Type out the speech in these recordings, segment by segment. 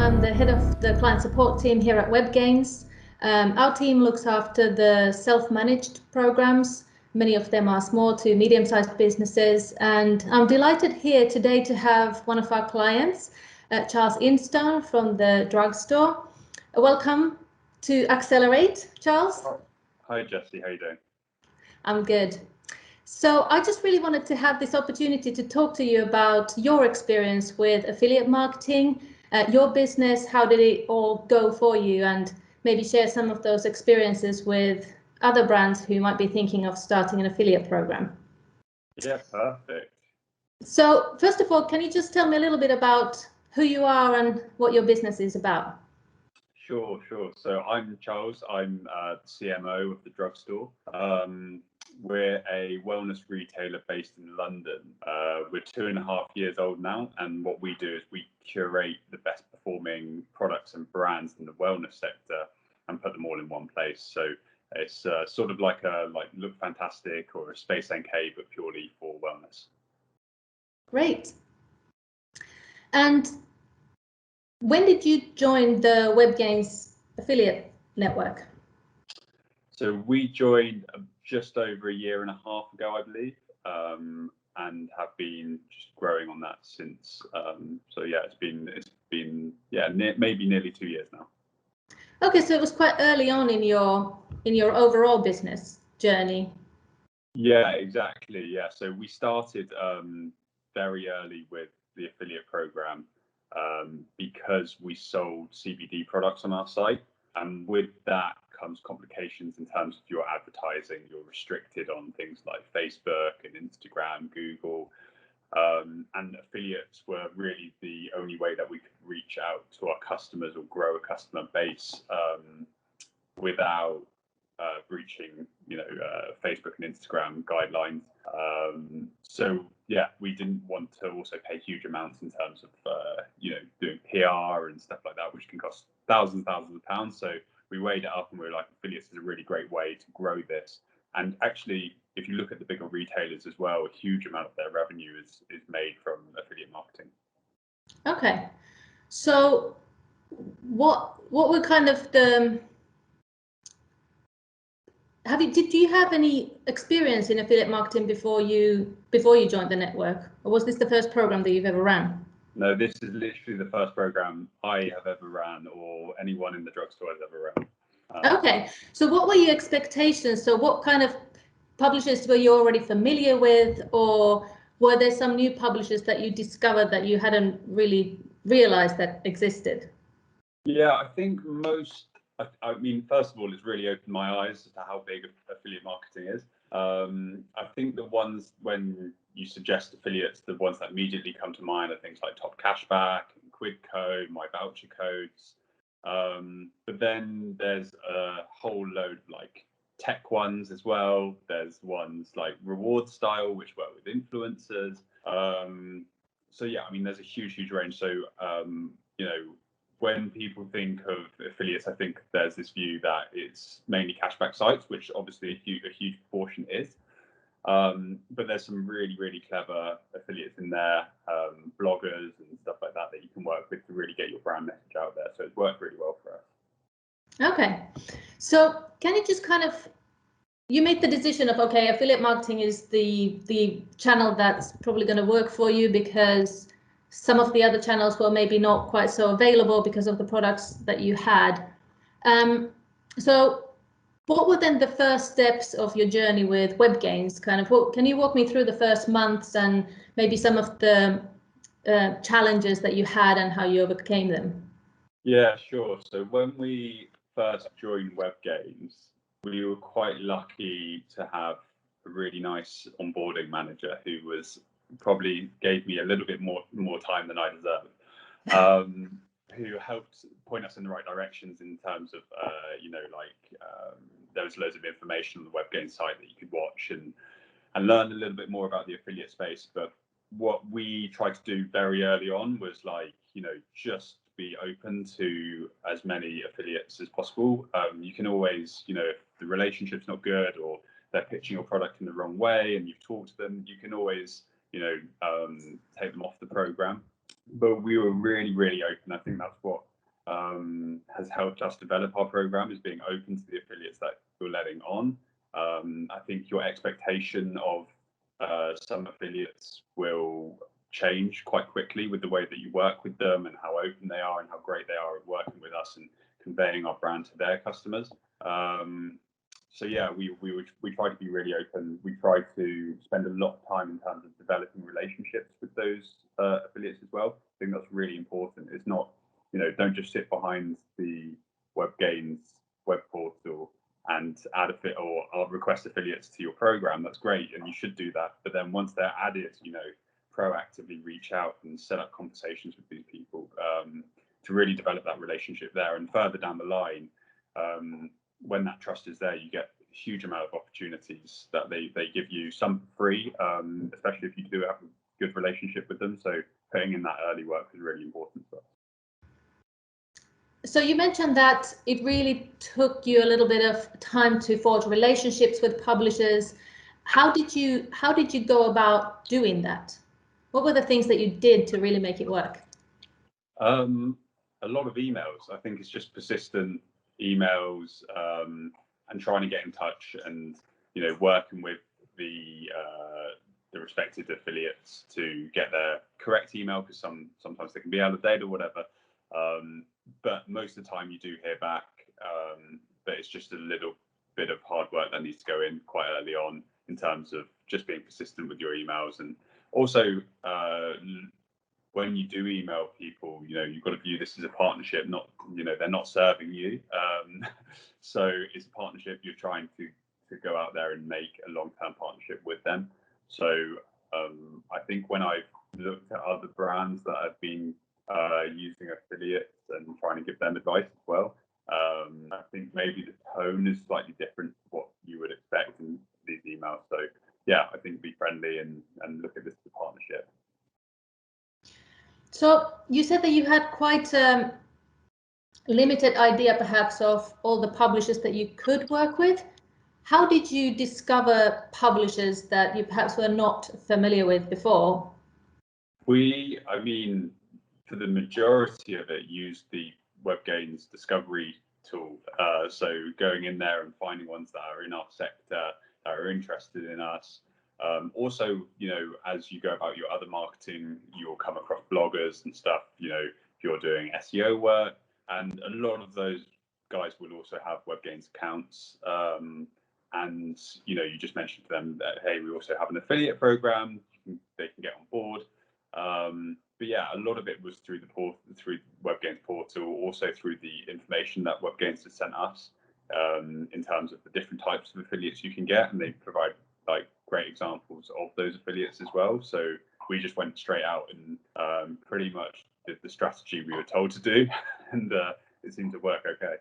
I'm the head of the client support team here at Webgains. Our team looks after the self-managed programs. Many of them are small to medium-sized businesses, and I'm delighted here today to have one of our clients, Charles Instone from the drugstore. Welcome to Accelerate, Charles. Hi, Jessi. How are you doing? I'm good. So I just really wanted to have this opportunity to talk to you about your experience with affiliate marketing, your business, how did it all go for you, and maybe share some of those experiences with other brands who might be thinking of starting an affiliate program. Yeah, perfect. So first of all, can you just tell me a little bit about who you are and what your business is about? Sure. So I'm Charles. I'm the CMO of the drugstore. We're a wellness retailer based in London. We're 2.5 years old now, and what we do is we curate the best performing products and brands in the wellness sector and put them all in one place. So it's sort of like Look Fantastic or a Space NK, but purely for wellness. Great. And when did you join the Webgains affiliate network? So we joined just over 1.5 years ago, I believe, and have been just growing on that since. So yeah, it's been maybe nearly 2 years now. Okay, so it was quite early on in your overall business journey. Yeah, exactly. Yeah, so we started very early with the affiliate program because we sold CBD products on our site, and with that comes complications in terms of your advertising. You're restricted on things like Facebook and Instagram, Google, and affiliates were really the only way that we could reach out to our customers or grow a customer base without breaching, Facebook and Instagram guidelines. So yeah, we didn't want to also pay huge amounts in terms of doing PR and stuff like that, which can cost thousands of pounds. So we weighed it up and we were like, affiliates is a really great way to grow this. And actually, if you look at the bigger retailers as well, a huge amount of their revenue is made from affiliate marketing. Okay, so what were kind of the did you have any experience in affiliate marketing before you joined the network, or was this the first program that you've ever ran? No, this is literally the first program I have ever ran, or anyone in the drugstore has ever ran. Okay, so what were your expectations? So what kind of publishers were you already familiar with, or were there some new publishers that you discovered that you hadn't really realized that existed? Yeah, I think I mean, first of all, it's really opened my eyes as to how big affiliate marketing is. I think the ones, when you suggest affiliates, the ones that immediately come to mind are things like Top Cashback, Quidco, My Voucher Codes. But then there's a whole load of like tech ones as well. There's ones like Reward Style, which work with influencers. So yeah, I mean, there's a huge range. So when people think of affiliates, I think there's this view that it's mainly cashback sites, which obviously a huge portion is. But there's some really clever affiliates in there, bloggers and stuff like that you can work with to really get your brand message out there. So it's worked really well for us. Okay, so can you just kind of, you made the decision of, okay, affiliate marketing is the channel that's probably going to work for you because some of the other channels were maybe not quite so available because of the products that you had. So what were then the first steps of your journey with Webgains? Can you walk me through the first months and maybe some of the challenges that you had and how you overcame them? Yeah, sure. So when we first joined Webgains, we were quite lucky to have a really nice onboarding manager who probably gave me a little bit more time than I deserved, who helped point us in the right directions in terms of, there was loads of information on the Webgains site that you could watch and learn a little bit more about the affiliate space. But what we tried to do very early on was just be open to as many affiliates as possible. You can always, if the relationship's not good or they're pitching your product in the wrong way and you've talked to them, you can always, take them off the program. But we were really open. I think that's what has helped us develop our program, is being open to the affiliates that you're letting on. I think your expectation of some affiliates will change quite quickly with the way that you work with them and how open they are and how great they are at working with us and conveying our brand to their customers. So yeah, we try to be really open. We try to spend a lot of time in terms of developing relationships with those affiliates as well. I think that's really important. It's not, don't just sit behind the Webgains web portal and add a fit or request affiliates to your program. That's great, and you should do that. But then once they're added, proactively reach out and set up conversations with these people to really develop that relationship there. And further down the line, when that trust is there, you get a huge amount of opportunities that they give you, some free, especially if you do have a good relationship with them. So putting in that early work is really important for us. So you mentioned that it really took you a little bit of time to forge relationships with publishers. How did you go about doing that? What were the things that you did to really make it work? A lot of emails. I think it's just persistent emails and trying to get in touch and working with the respective affiliates to get their correct email, because sometimes they can be out of date or whatever. But most of the time you do hear back, but it's just a little bit of hard work that needs to go in quite early on in terms of just being persistent with your emails. And also when you do email people, you've got to view this as a partnership, not, they're not serving you. So it's a partnership. You're trying to go out there and make a long-term partnership with them. So I think when I've looked at other brands that have been using affiliates and trying to give them advice as well, I think maybe the tone is slightly different to what you would expect in these emails. So yeah, I think be friendly and look at this as a partnership. So you said that you had quite a limited idea perhaps of all the publishers that you could work with. How did you discover publishers that you perhaps were not familiar with before? For the majority of it, used the Webgains discovery tool. So going in there and finding ones that are in our sector, that are interested in us. Also, as you go about your other marketing, you'll come across bloggers and stuff, if you're doing SEO work, and a lot of those guys will also have Webgains accounts. And, you just mentioned to them that, hey, we also have an affiliate program, they can get on board. But yeah, a lot of it was through through Webgains portal, also through the information that Webgains has sent us in terms of the different types of affiliates you can get, and they provide great examples of those affiliates as well. So we just went straight out and pretty much did the strategy we were told to do, and it seemed to work okay.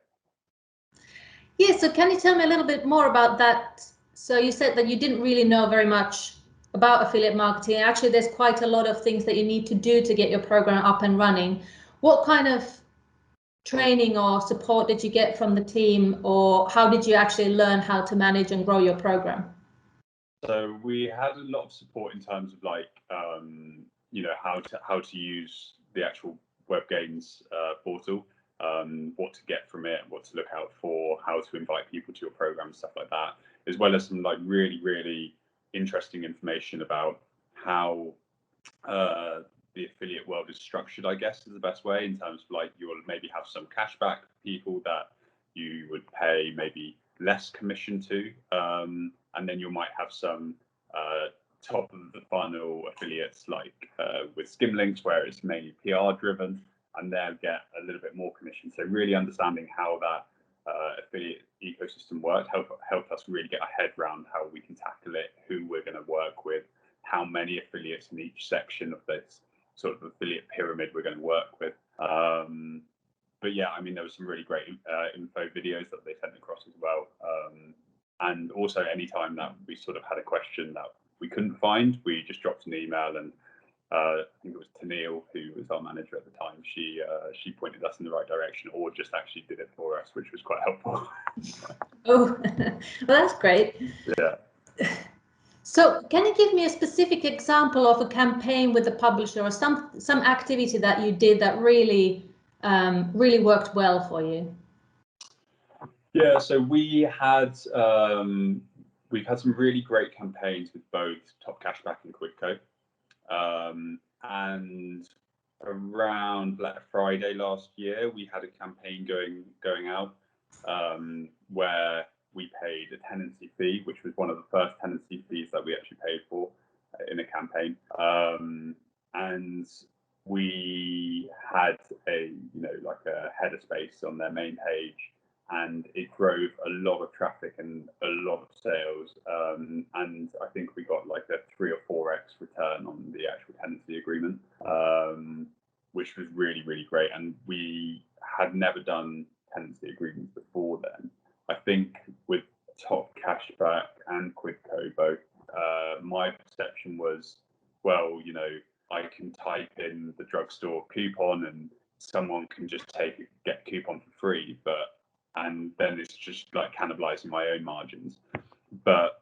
Yeah, so can you tell me a little bit more about that? So you said that you didn't really know very much about affiliate marketing. Actually, there's quite a lot of things that you need to do to get your program up and running. What kind of training or support did you get from the team, or how did you actually learn how to manage and grow your program? So we had a lot of support in terms of how to use the actual Webgains portal, what to get from it, what to look out for, how to invite people to your program, stuff like that, as well as some really interesting information about how the affiliate world is structured, I guess is the best way, in terms of you'll maybe have some cashback people that you would pay maybe less commission to, and then you might have some top of the funnel affiliates with skim links where it's mainly PR driven, and they'll get a little bit more commission. So really understanding how that affiliate ecosystem works helped us really get our head around how we can tackle it, who we're going to work with, how many affiliates in each section of this sort of affiliate pyramid we're going to work with. But yeah, there was some really great info videos that they sent across as well. And also anytime that we sort of had a question that we couldn't find, we just dropped an email, and I think it was Tennille, who was our manager at the time. She pointed us in the right direction, or just actually did it for us, which was quite helpful. Oh, well, that's great. Yeah. So can you give me a specific example of a campaign with the publisher, or some activity that you did that really really worked well for you? Yeah, so we've had some really great campaigns with both Top Cashback and Quidco. And around Black Friday last year, we had a campaign going out where we paid a tenancy fee, which was one of the first tenancy fees that we actually paid for in a campaign. And we had a header space on their main page, and it drove a lot of traffic and a lot of sales. And I think we got like a 3 or 4x return on the actual tenancy agreement, which was really, really great. And we had never done tenancy agreements before then. I think with Top Cashback and Quidco both, my perception was, well, I can type in the drugstore coupon and someone can just get a coupon for free, and then it's just like cannibalizing my own margins. But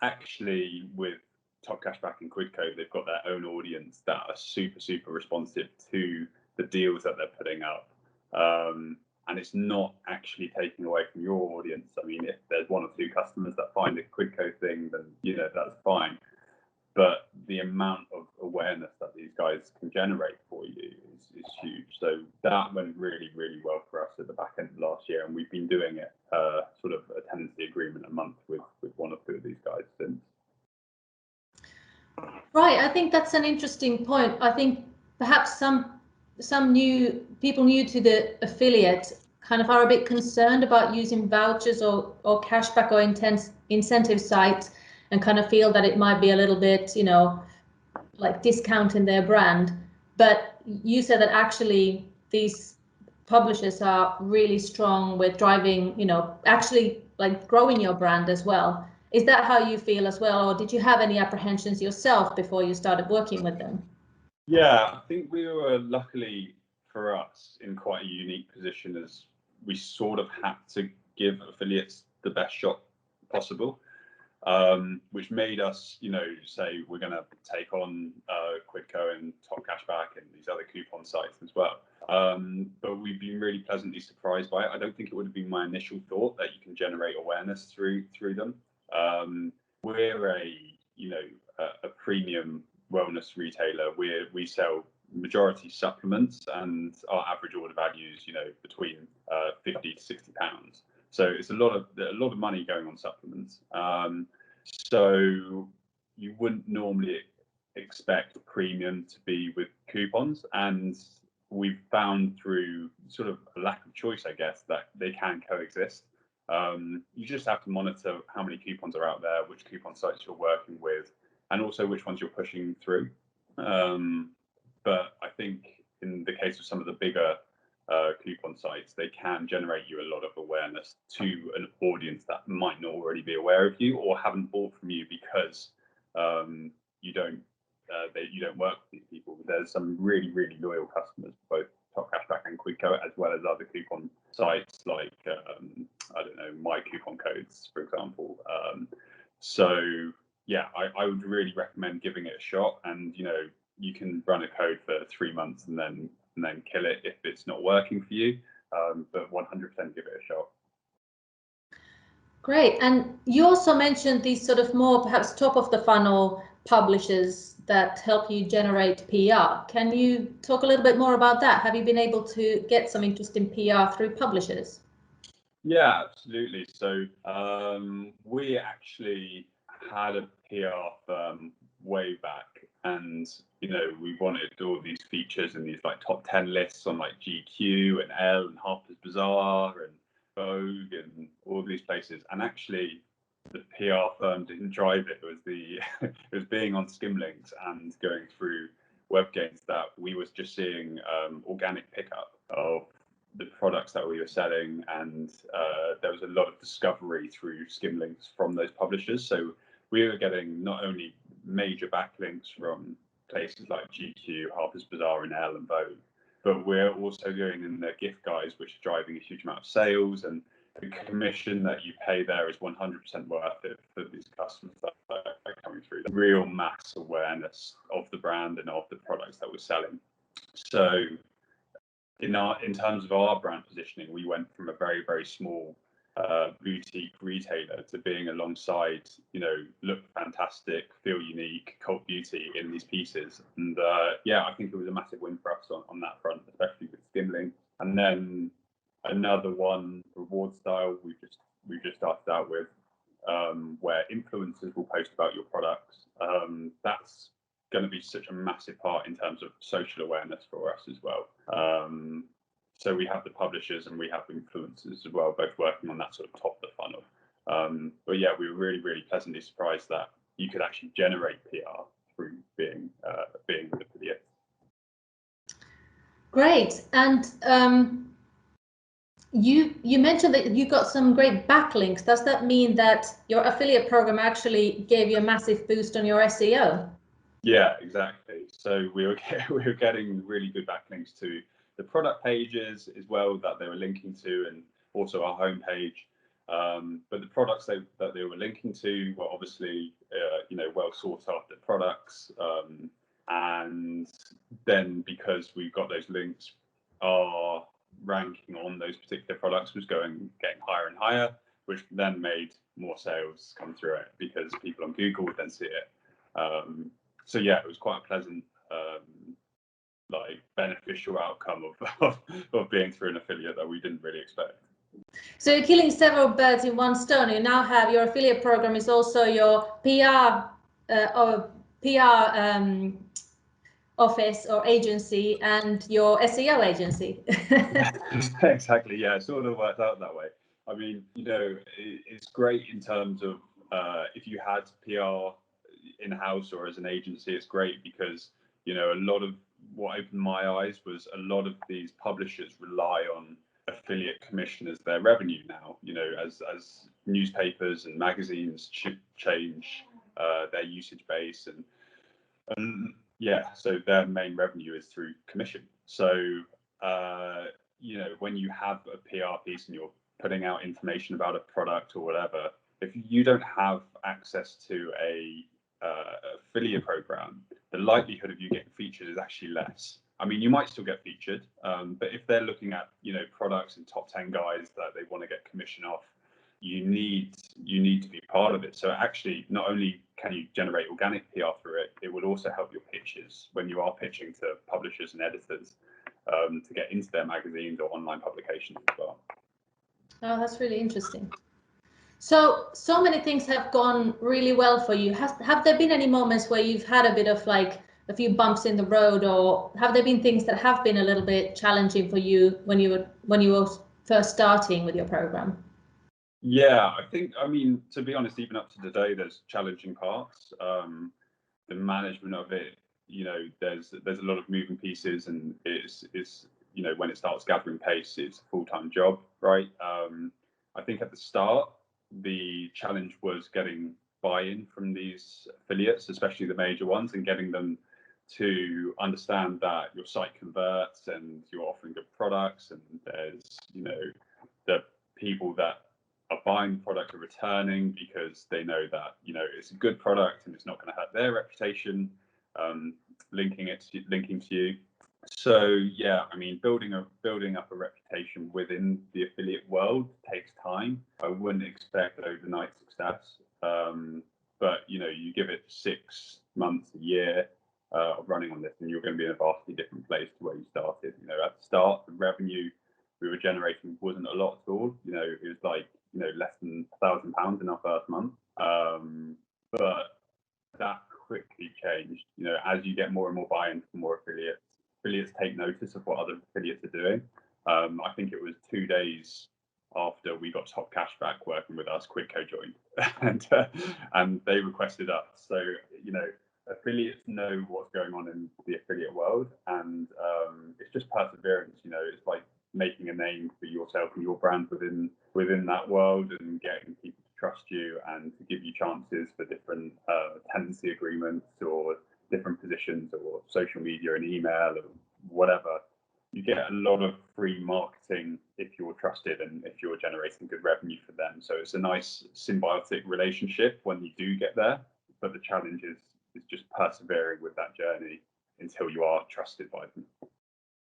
actually with Top Cashback and Quidco, they've got their own audience that are super, super responsive to the deals that they're putting up. And it's not actually taking away from your audience. I mean, if there's 1 or 2 customers that find a Quidco thing, then, that's fine. But the amount of awareness that these guys can generate for you is huge. So that went really, really well for us at the back end of last year, and we've been doing it sort of a tenancy agreement a month with 1 or 2 of these guys since. Right, I think that's an interesting point. I think perhaps some people new to the affiliate kind of are a bit concerned about using vouchers or cashback or incentive sites, and kind of feel that it might be a little bit, like discounting their brand. But you said that actually these publishers are really strong with driving, actually like growing your brand as well. Is that how you feel as well, or did you have any apprehensions yourself before you started working with them? Yeah, I think we were luckily for us in quite a unique position, as we sort of had to give affiliates the best shot possible, which made us, say we're going to take on Quidco and Top Cashback and these other coupon sites as well. But we've been really pleasantly surprised by it. I don't think it would have been my initial thought that you can generate awareness through them. We're a premium wellness retailer. We sell majority supplements, and our average order value is between 50 to 60 pounds. So it's a lot of money going on supplements. So you wouldn't normally expect premium to be with coupons, and we've found through sort of a lack of choice, I guess, that they can coexist. You just have to monitor how many coupons are out there, which coupon sites you're working with, and also which ones you're pushing through. But I think in the case of some of the bigger coupon sites, they can generate you a lot of awareness to an audience that might not already be aware of you or haven't bought from you because you don't work with these people. There's some really, really loyal customers, both Top Cashback and Quidco, as well as other coupon sites like My Coupon Codes, for example. So yeah, I would really recommend giving it a shot, and you can run a code for 3 months and then kill it if it's not working for you, but 100% give it a shot. Great. And you also mentioned these sort of more perhaps top of the funnel publishers that help you generate PR. Can you talk a little bit more about that? Have you been able to get some interesting PR through publishers? Yeah, absolutely. So we actually had a PR firm way back, and we wanted all these features and these like top 10 lists on like GQ and Elle and Harper's Bazaar and Vogue and all these places. And actually the PR firm didn't drive it. It was it was being on Skimlinks and going through Webgains that we was just seeing organic pickup of the products that we were selling, and there was a lot of discovery through Skimlinks from those publishers. So we were getting not only major backlinks from places like GQ, Harper's Bazaar, and Elle and Vogue, but we're also going in their gift guides, which are driving a huge amount of sales, and the commission that you pay there is 100% worth it for these customers that are coming through. The real mass awareness of the brand and of the products that we're selling. So in terms of our brand positioning, we went from a very, very small boutique retailer to being alongside, look fantastic, feel unique, cult beauty in these pieces. And yeah, I think it was a massive win for us on that front, especially with Skimling. And then another one, reward style, we've just started out with, where influencers will post about your products. That's going to be such a massive part in terms of social awareness for us as well. So we have the publishers and we have influencers as well, both working on that sort of top of the funnel. But yeah, we were really, really pleasantly surprised that you could actually generate PR through being an affiliate. Great. And you mentioned that you got some great backlinks. Does that mean that your affiliate program actually gave you a massive boost on your SEO? Yeah, exactly. So we were getting really good backlinks to the product pages as well that they were linking to, and also our homepage. But the products that they were linking to were obviously well sought after products. And then because we got those links, our ranking on those particular products was getting higher and higher, which then made more sales come through it because people on Google would then see it. So yeah, it was quite a pleasant, beneficial outcome of being through an affiliate that we didn't really expect. So you're killing several birds in one stone. You now have your affiliate program is also your PR office or agency and your SEO agency. Exactly. Yeah, it sort of worked out that way. I mean, it's great in terms of if you had PR in-house or as an agency, it's great because a lot of what opened my eyes was a lot of these publishers rely on affiliate commission as their revenue now. As newspapers and magazines should change their usage base, and yeah, so their main revenue is through commission. So when you have a PR piece and you're putting out information about a product or whatever, if you don't have access to a affiliate program, the likelihood of you getting featured is actually less. I mean, you might still get featured, but if they're looking at products and top 10 guys that they want to get commission off, you need to be part of it. So actually, not only can you generate organic PR through it, it will also help your pitches when you are pitching to publishers and editors to get into their magazines or online publications as well. Oh, that's really interesting. So many things have gone really well for you. Have there been any moments where you've had a bit of a few bumps in the road, or have there been things that have been a little bit challenging for you when you were first starting with your program? Yeah, I mean, to be honest, even up to today, there's challenging parts. The management of it, there's a lot of moving pieces, and it's when it starts gathering pace, it's a full-time job, right? I think at the start, the challenge was getting buy-in from these affiliates, especially the major ones, and getting them to understand that your site converts and you're offering good products, and there's the people that are buying the product are returning because they know that it's a good product and it's not going to hurt their reputation, linking to you. So yeah, I mean, building up a reputation within the affiliate world takes time. I wouldn't expect overnight success, but you give it 6 months, a year of running on this, and you're going to be in a vastly different place to where you started. At the start, the revenue we were generating wasn't a lot at all. It was like less than £1,000 in our first month, but that quickly changed. As you get more and more buy-in from more affiliates take notice of what other affiliates are doing. I think it was 2 days after we got top cashback working with us, Quidco joined, and they requested us. So affiliates know what's going on in the affiliate world, and it's just perseverance. It's like making a name for yourself and your brand within that world, and getting people to trust you and to give you chances for different tenancy agreements or different positions or social media and email or whatever. You get a lot of free marketing if you're trusted and if you're generating good revenue for them. So it's a nice symbiotic relationship when you do get there, but the challenge is just persevering with that journey until you are trusted by them.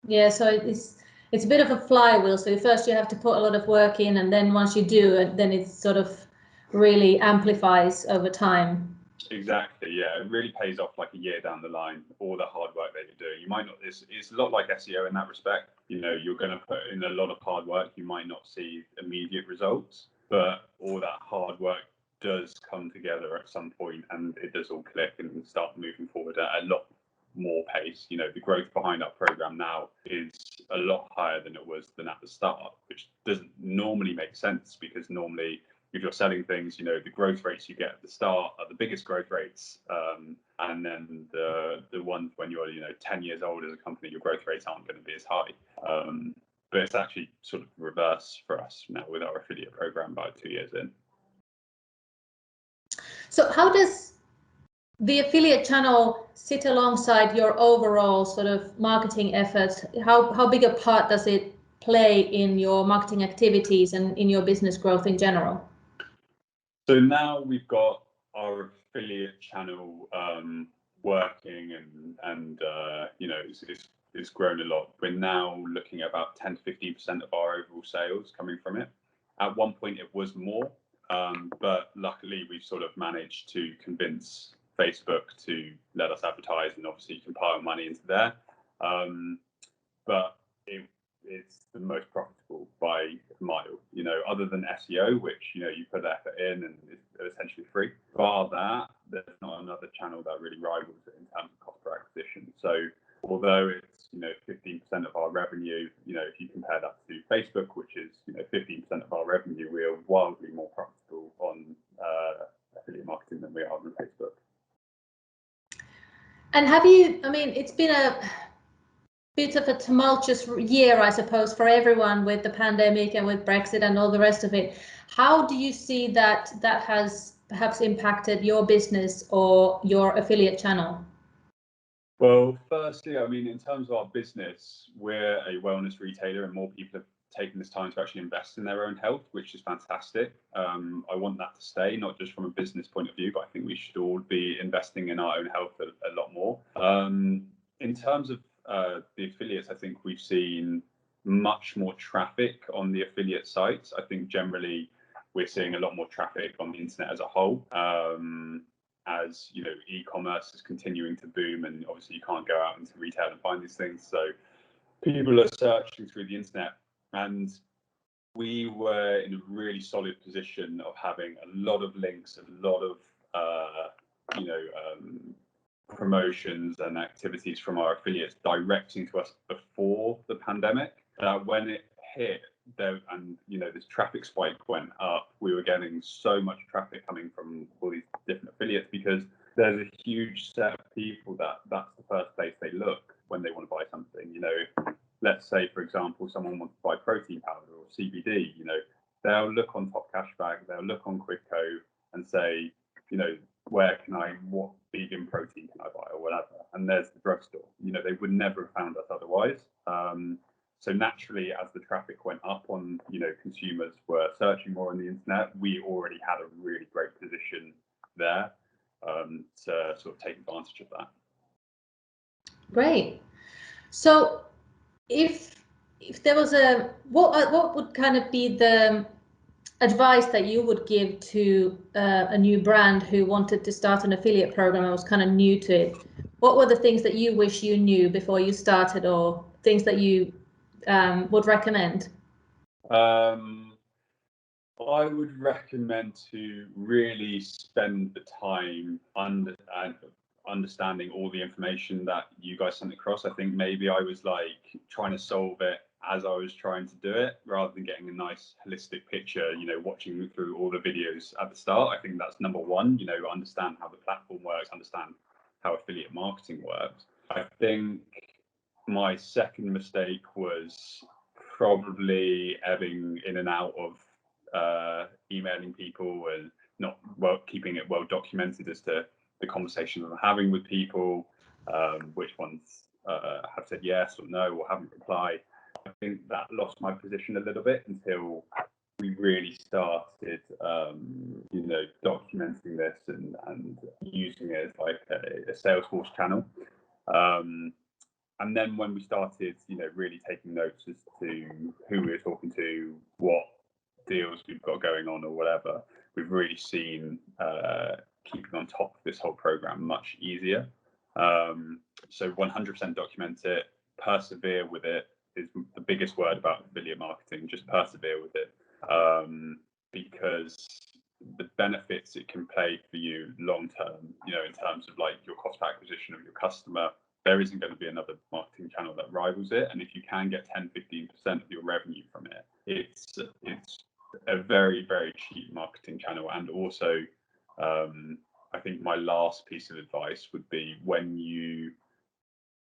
Yeah, so it's it's a bit of a flywheel. So first you have to put a lot of work in, and then once you do, then it sort of really amplifies over time. Exactly, yeah, it really pays off like a year down the line, all the hard work that you're doing. You might not, it's a lot like SEO in that respect. You know, you're going to put in a lot of hard work, you might not see immediate results, but all that hard work does come together at some point, and it does all click and start moving forward at a lot more pace. You know, the growth behind our program now is a lot higher than it was than at the start, which doesn't normally make sense, because normally if you're selling things, you know, the growth rates you get at the start are the biggest growth rates, and then the ones when you're, you know, 10 years old as a company, your growth rates aren't going to be as high. But it's actually sort of reverse for us now with our affiliate program about 2 years in. So how does the affiliate channel sit alongside your overall sort of marketing efforts? How big a part does it play in your marketing activities and in your business growth in general? So now we've got our affiliate channel working, and you know, it's grown a lot. We're now looking at about 10 to 15% of our overall sales coming from it. At one point it was more, but luckily we've sort of managed to convince Facebook to let us advertise, and obviously you can pile money into there. But it's the most profitable by a mile, you know, other than SEO, which, you know, you put effort in and it's essentially free. Bar that, there's not another channel that really rivals it in terms of cost per acquisition. So although it's, you know, 15% of our revenue, you know, if you compare that to Facebook, which is, you know, 15% of our revenue, we are wildly more profitable on affiliate marketing than we are on Facebook. And have you, I mean, it's been a bit of a tumultuous year, I suppose, for everyone with the pandemic and with Brexit and all the rest of it. How do you see that has perhaps impacted your business or your affiliate channel? Well, firstly, I mean, in terms of our business, we're a wellness retailer, and more people have taken this time to actually invest in their own health, which is fantastic. I want that to stay, not just from a business point of view, but I think we should all be investing in our own health a lot more. In terms of the affiliates, I think we've seen much more traffic on the affiliate sites. I think generally we're seeing a lot more traffic on the internet as a whole. As you know, e-commerce is continuing to boom, and obviously you can't go out into retail and find these things, so people are searching through the internet. And we were in a really solid position of having a lot of links, a lot of promotions and activities from our affiliates directing to us before the pandemic. When it hit, and you know, this traffic spike went up, we were getting so much traffic coming from all these different affiliates, because there's a huge set of people that's the first place they look when they want to buy something. You know, let's say, for example, someone wants to buy protein powder or CBD, you know, they'll look on Top Cashback, they'll look on Quidco and say, you know, what vegan protein can I buy, or whatever, and there's the drugstore. You know, they would never have found us otherwise. So naturally, as the traffic went up on, you know, consumers were searching more on the internet, we already had a really great position there to sort of take advantage of that. Great. So if there was what would kind of be the advice that you would give to a new brand who wanted to start an affiliate program and was kind of new to it? What were the things that you wish you knew before you started, or things that you would recommend? I would recommend to really spend the time understanding all the information that you guys sent across. I think maybe I was like trying to solve it as I was trying to do it, rather than getting a nice holistic picture, you know, watching through all the videos at the start. I think that's number one, you know, understand how the platform works, understand how affiliate marketing works. I think my second mistake was probably ebbing in and out of emailing people and not keeping it well documented as to the conversations I'm having with people, which ones have said yes or no or haven't replied. I think that lost my position a little bit until we really started, you know, documenting this and using it as like a Salesforce channel. And then when we started, really taking notes as to who we were talking to, what deals we've got going on or whatever, we've really seen keeping on top of this whole program much easier. So 100% document it, persevere with it is the biggest word about affiliate marketing. Just persevere with it, because the benefits it can play for you long term, in terms of like your cost per acquisition of your customer, there isn't going to be another marketing channel that rivals it. And if you can get 10-15% of your revenue from it, it's a very, very cheap marketing channel. And also, I think my last piece of advice would be, when you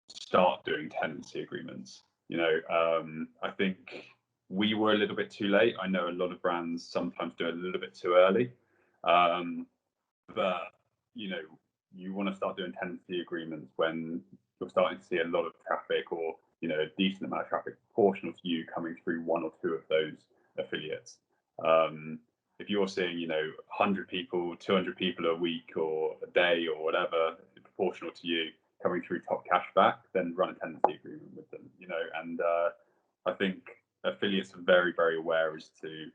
start doing tenancy agreements, I think we were a little bit too late. I know a lot of brands sometimes do it a little bit too early, but you want to start doing tenancy agreements when you're starting to see a lot of traffic, or a decent amount of traffic proportional to you coming through one or two of those affiliates. If you're seeing 100 people, 200 people a week or a day or whatever proportional to you coming through top cashback, then run a tenancy agreement with them. And I think affiliates are very, very aware as to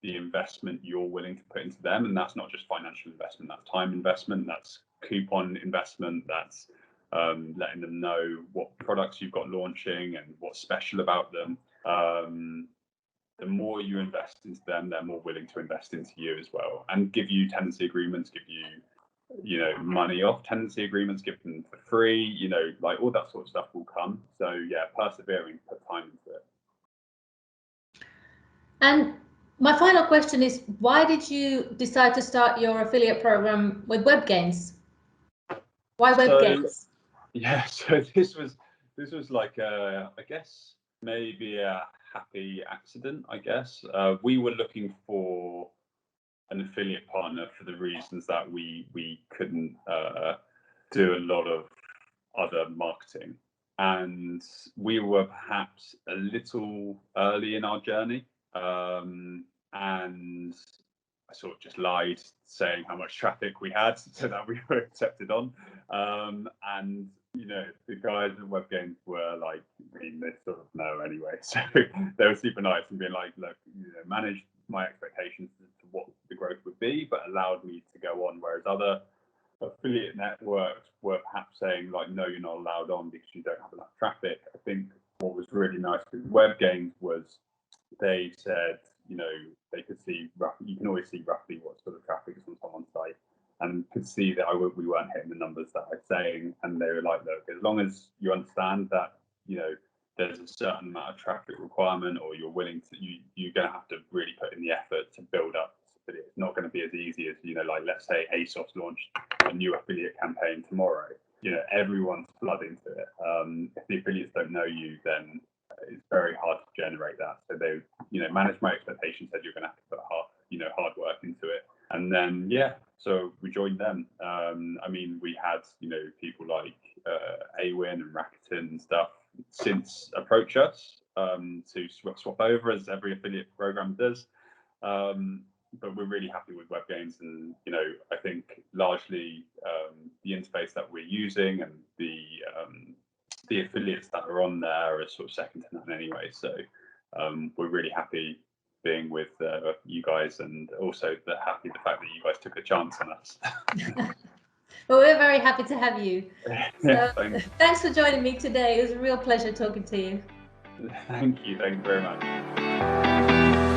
the investment you're willing to put into them, and that's not just financial investment, that's time investment, that's coupon investment, that's letting them know what products you've got launching and what's special about them. The more you invest into them, they're more willing to invest into you as well, and give you tenancy agreements, give you money off tenancy agreements, give them for free, like all that sort of stuff will come. So yeah, persevering, put time into it. And my final question is, why did you decide to start your affiliate program with Webgains? Why Webgains? So this was like I guess maybe a happy accident. I guess we were looking for an affiliate partner for the reasons that we couldn't do a lot of other marketing, and we were perhaps a little early in our journey, and I sort of just lied saying how much traffic we had so that we were accepted on, and the guys at Webgains were like, they sort of know anyway, so they were super nice and being like, look, manage my expectations as to what the growth would be, but allowed me to go on, whereas other affiliate networks were perhaps saying like, no, you're not allowed on because you don't have enough traffic. I think what was really nice with Webgains was they said, they could see roughly, you can always see roughly what sort of traffic is on someone's site, and could see that we weren't hitting the numbers that I'm saying, and they were like, look, as long as you understand that there's a certain amount of traffic requirement, or you're willing to, you're going to have to really put in the effort to build up this affiliate. It's not going to be as easy as, like, let's say ASOS launched a new affiliate campaign tomorrow. Everyone's flooding to it. If the affiliates don't know you, then it's very hard to generate that. So they, manage my expectations, said you're going to have to put hard work into it. And then, so we joined them. I mean, we had, people like Awin and Rakuten and stuff since approach us to swap over, as every affiliate program does. But we're really happy with Webgains, and I think largely the interface that we're using and the affiliates that are on there are sort of second to none anyway. So we're really happy being with you guys, and also the fact that you guys took a chance on us. Well, we're very happy to have you. Yeah, so, thanks for joining me today. It was a real pleasure talking to you. Thank you very much.